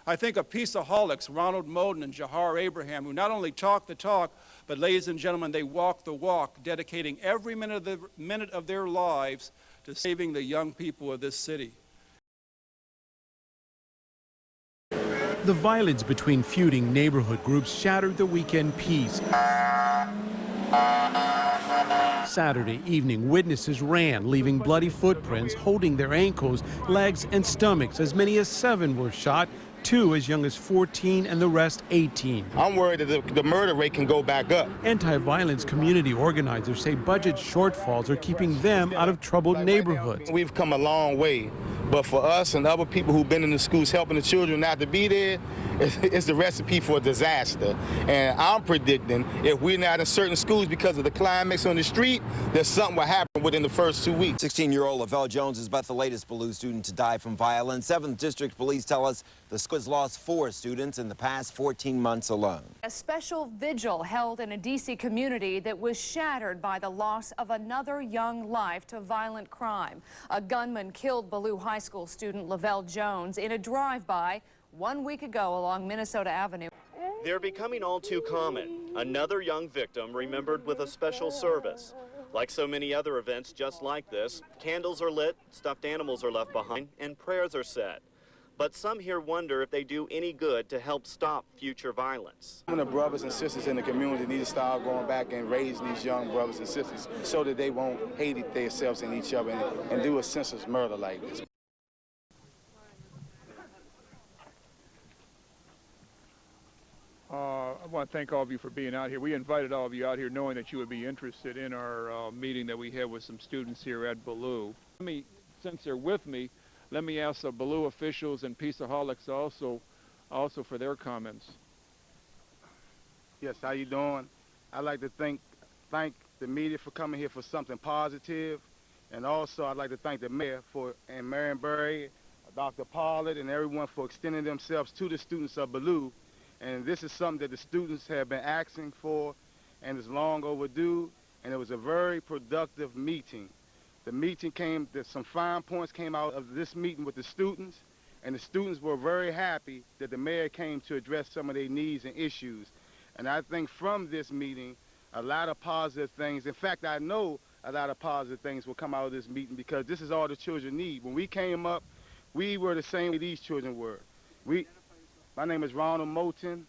I think of Peaceoholics Ronald Moten and Jauhar Abraham, who not only talk the talk, but ladies and gentlemen, they walk the walk, dedicating every minute of their lives to saving the young people of this city. The violence between feuding neighborhood groups shattered the weekend peace. Saturday evening, witnesses ran, leaving bloody footprints, holding their ankles, legs, and stomachs. As many as 7 were shot, 2 as young as 14 and the rest 18. I'm worried that the murder rate can go back up. Anti-violence community organizers say budget shortfalls are keeping them out of troubled neighborhoods. We've come a long way, but for us and other people who've been in the schools helping the children not to be there, it's the recipe for a disaster. And I'm predicting if we're not in certain schools because of the climax on the street, that something will happen within the first 2 weeks. 16-year-old Lavelle Jones is but the latest Ballou student to die from violence. 7th District Police tell us the school has lost 4 students in the past 14 months alone. A special vigil held in a D.C. community that was shattered by the loss of another young life to violent crime. A gunman killed Ballou High School student Lavelle Jones in a drive-by 1 week ago along Minnesota Avenue. They're becoming all too common. Another young victim remembered with a special service. Like so many other events just like this, candles are lit, stuffed animals are left behind, and prayers are said. But some here wonder if they do any good to help stop future violence. The brothers and sisters in the community need to start going back and raising these young brothers and sisters so that they won't hate themselves and each other and do a senseless murder like this. I want to thank all of you for being out here. We invited all of you out here knowing that you would be interested in our meeting that we had with some students here at Ballou. Since they're with me, let me ask the Ballou officials and Peaceoholics also for their comments. Yes, how you doing? I'd like to thank the media for coming here for something positive, and also I'd like to thank the mayor and Marion Berry, Dr. Pollard, and everyone for extending themselves to the students of Ballou. And this is something that the students have been asking for, and it's long overdue, and it was a very productive meeting. The meeting some fine points came out of this meeting with the students, and the students were very happy that the mayor came to address some of their needs and issues. And I think from this meeting, a lot of positive things, in fact, I know a lot of positive things will come out of this meeting because this is all the children need. When we came up, we were the same way these children were. My name is Ronald Moten,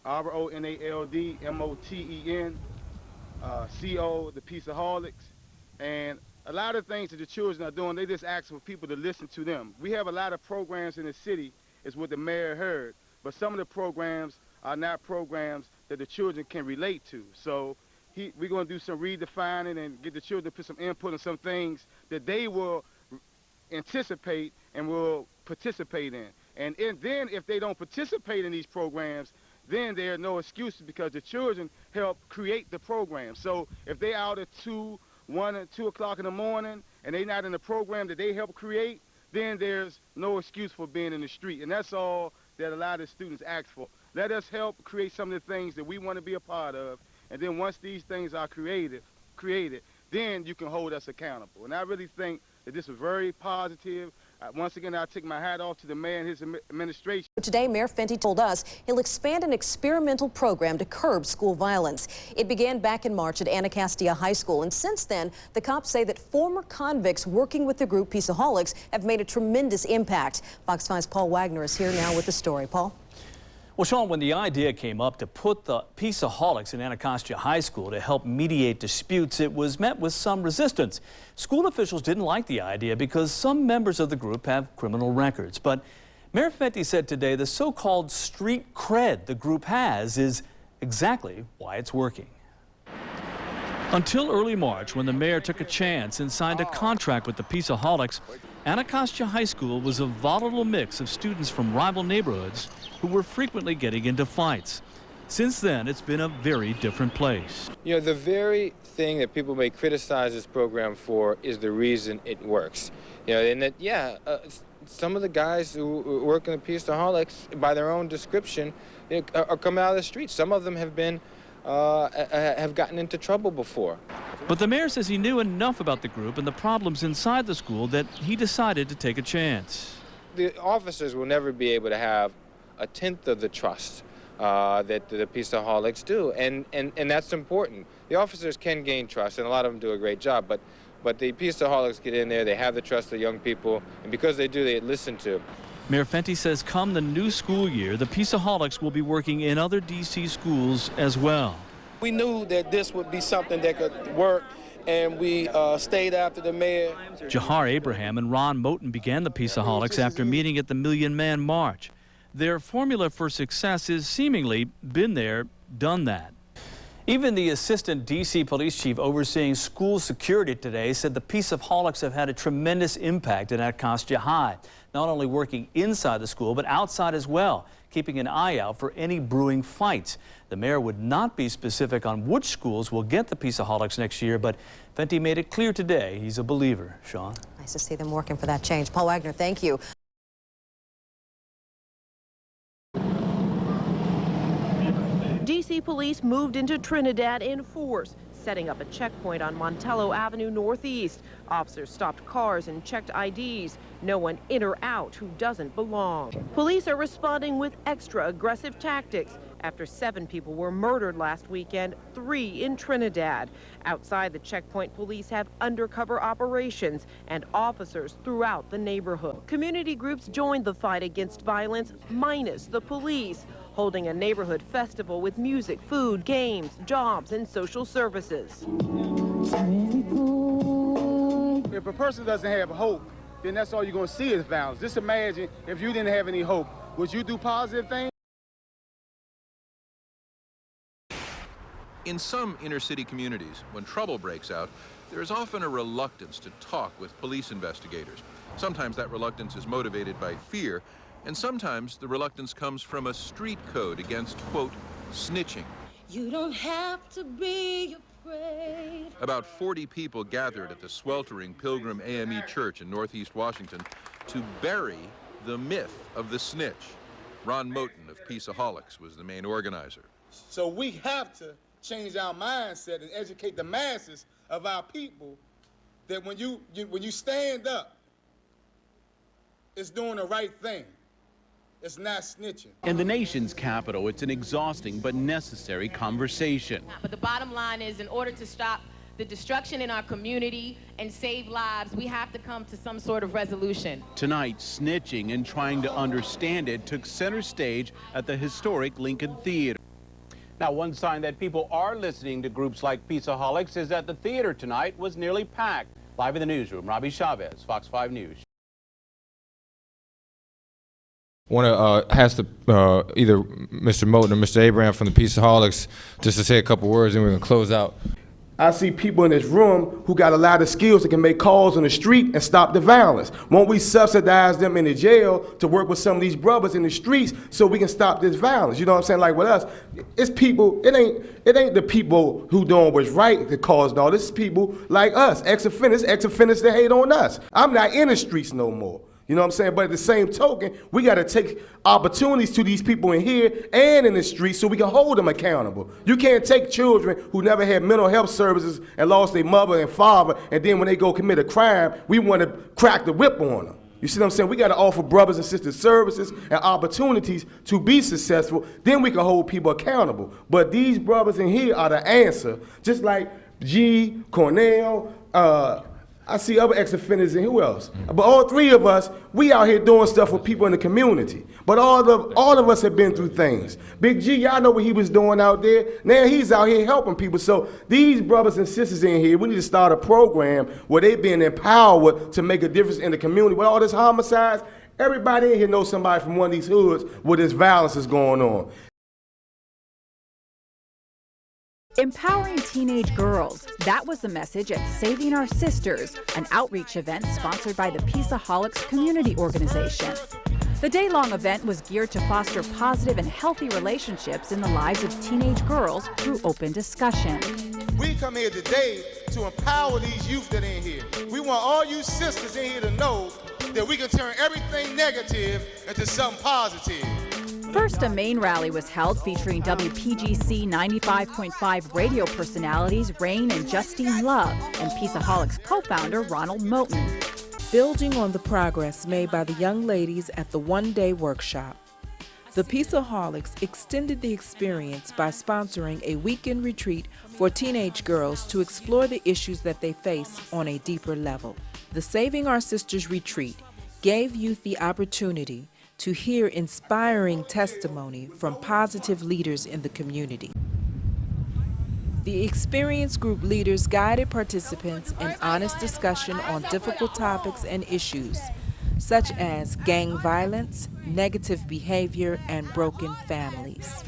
R-O-N-A-L-D M-O-T-E-N, CO, the Peaceoholics. And a lot of things that the children are doing, they just ask for people to listen to them. We have a lot of programs in the city, is what the mayor heard, but some of the programs are not programs that the children can relate to. So we're going to do some redefining and get the children to put some input on some things that they will anticipate and will participate in. And then if they don't participate in these programs, then there are no excuses because the children help create the program. So if they're out at 1 and 2 o'clock in the morning and they're not in the program that they help create, then there's no excuse for being in the street. And that's all that a lot of students ask for. Let us help create some of the things that we want to be a part of. And then once these things are created, then you can hold us accountable. And I really think that this is very positive. Once again, I take my hat off to the mayor and his administration. Today, Mayor Fenty told us he'll expand an experimental program to curb school violence. It began back in March at Anacostia High School, and since then, the cops say that former convicts working with the group Peaceoholics have made a tremendous impact. Fox 5's Paul Wagner is here now with the story. Paul? Well, Sean, when the idea came up to put the Peaceoholics in Anacostia High School to help mediate disputes, it was met with some resistance. School officials didn't like the idea because some members of the group have criminal records. But Mayor Fenty said today the so-called street cred the group has is exactly why it's working. Until early March, when the mayor took a chance and signed a contract with the Peaceoholics, Anacostia High School was a volatile mix of students from rival neighborhoods who were frequently getting into fights. Since then, it's been a very different place. You know, the very thing that people may criticize this program for is the reason it works. You know, and that, some of the guys who work in the Peaceoholics, by their own description, are coming out of the streets. Some of them have been have gotten into trouble before. But the mayor says he knew enough about the group and the problems inside the school that he decided to take a chance. the officers will never be able to have a tenth of the trust that the Peaceoholics do, and that's important. The officers can gain trust, and a lot of them do a great job, but the Peaceoholics get in there, they have the trust of the young people, and because they do, they listen to. Mayor Fenty says come the new school year, the Peaceoholics will be working in other D.C. schools as well. We knew that this would be something that could work, and we stayed after the mayor. Jauhar Abraham and Ron Moten began the Peaceoholics after meeting at the Million Man March. Their formula for success is seemingly been there, done that. Even the assistant D.C. police chief overseeing school security today said the Peaceoholics have had a tremendous impact at Anacostia High, not only working inside the school but outside as well, keeping an eye out for any brewing fights. The mayor would not be specific on which schools will get the Peaceoholics next year, but Fenty made it clear today he's a believer. Sean? Nice to see them working for that change. Paul Wagner, thank you. D.C. police moved into Trinidad in force, setting up a checkpoint on Montello Avenue Northeast. Officers stopped cars and checked IDs. No one in or out who doesn't belong. Police are responding with extra aggressive tactics after 7 people were murdered last weekend, 3 in Trinidad. Outside the checkpoint, police have undercover operations and officers throughout the neighborhood. Community groups joined the fight against violence, minus the police, holding a neighborhood festival with music, food, games, jobs, and social services. If a person doesn't have hope, then that's all you're going to see is violence. Just imagine if you didn't have any hope, would you do positive things? In some inner-city communities, when trouble breaks out, there is often a reluctance to talk with police investigators. Sometimes that reluctance is motivated by fear, and sometimes the reluctance comes from a street code against, quote, snitching. You don't have to be afraid. About 40 people gathered at the sweltering Pilgrim AME Church in Northeast Washington to bury the myth of the snitch. Ron Moten of Peaceoholics was the main organizer. So we have to change our mindset and educate the masses of our people that when you stand up, it's doing the right thing. It's not snitching. In the nation's capital, it's an exhausting but necessary conversation. But the bottom line is, in order to stop the destruction in our community and save lives, we have to come to some sort of resolution. Tonight, snitching and trying to understand it took center stage at the historic Lincoln Theater. Now, one sign that people are listening to groups like Peaceoholics is that the theater tonight was nearly packed. Live in the newsroom, Robbie Chavez, Fox 5 News. I want to ask either Mr. Moten or Mr. Abraham from the Peaceoholics just to say a couple words, and we're going to close out. I see people in this room who got a lot of skills that can make calls on the street and stop the violence. Won't we subsidize them in the jail to work with some of these brothers in the streets so we can stop this violence? You know what I'm saying? Like with us, it's people, it ain't the people who doing what's right that caused all this. It's people like us, ex-offenders that hate on us. I'm not in the streets no more. You know what I'm saying? But at the same token, we got to take opportunities to these people in here and in the streets so we can hold them accountable. You can't take children who never had mental health services and lost their mother and father, and then when they go commit a crime, we want to crack the whip on them. You see what I'm saying? We got to offer brothers and sisters services and opportunities to be successful. Then we can hold people accountable. But these brothers in here are the answer. Just like G, Cornell, I see other ex-offenders and who else? But all 3 of us, we out here doing stuff with people in the community. But all of us have been through things. Big G, y'all know what he was doing out there. Now he's out here helping people. So these brothers and sisters in here, we need to start a program where they being empowered to make a difference in the community. With all this homicides, everybody in here knows somebody from one of these hoods where this violence is going on. Empowering teenage girls. That was the message at Saving Our Sisters, an outreach event sponsored by the Peaceoholics community organization. The day-long event was geared to foster positive and healthy relationships in the lives of teenage girls through open discussion. We come here today to empower these youth that are in here. We want all you sisters in here to know that we can turn everything negative into something positive. First, a main rally was held featuring WPGC 95.5 radio personalities Rain and Justine Love and Peaceoholics co-founder Ronald Moten. building on the progress made by the young ladies at the one-day workshop. The Peaceoholics extended the experience by sponsoring a weekend retreat for teenage girls to explore the issues that they face on a deeper level. The Saving Our Sisters retreat gave youth the opportunity to hear inspiring testimony from positive leaders in the community. The experienced group leaders guided participants in honest discussion on difficult topics and issues, such as gang violence, negative behavior, and broken families.